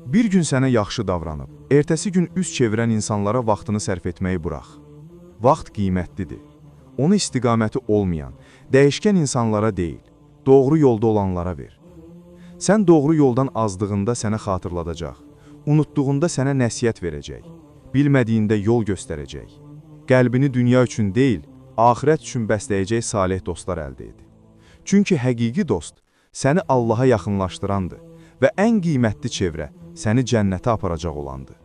Bir gün sənə yaxşı davranıb, ertəsi gün üz çevirən insanlara vaxtını sərf etməyi burax. Vaxt qiymətlidir. Onu istiqaməti olmayan, dəyişkən insanlara deyil, doğru yolda olanlara ver. Sən doğru yoldan azdığında sənə xatırladacaq, unutduğunda sənə nəsihət verəcək, bilmədiyində yol göstərəcək. Qəlbini dünya üçün deyil, axirət üçün bəsləyəcək salih dostlar əldə et. Çünki həqiqi dost səni Allaha yaxınlaşdırandır və ən qiymətli çevrə səni cənnətə aparacaq olandır.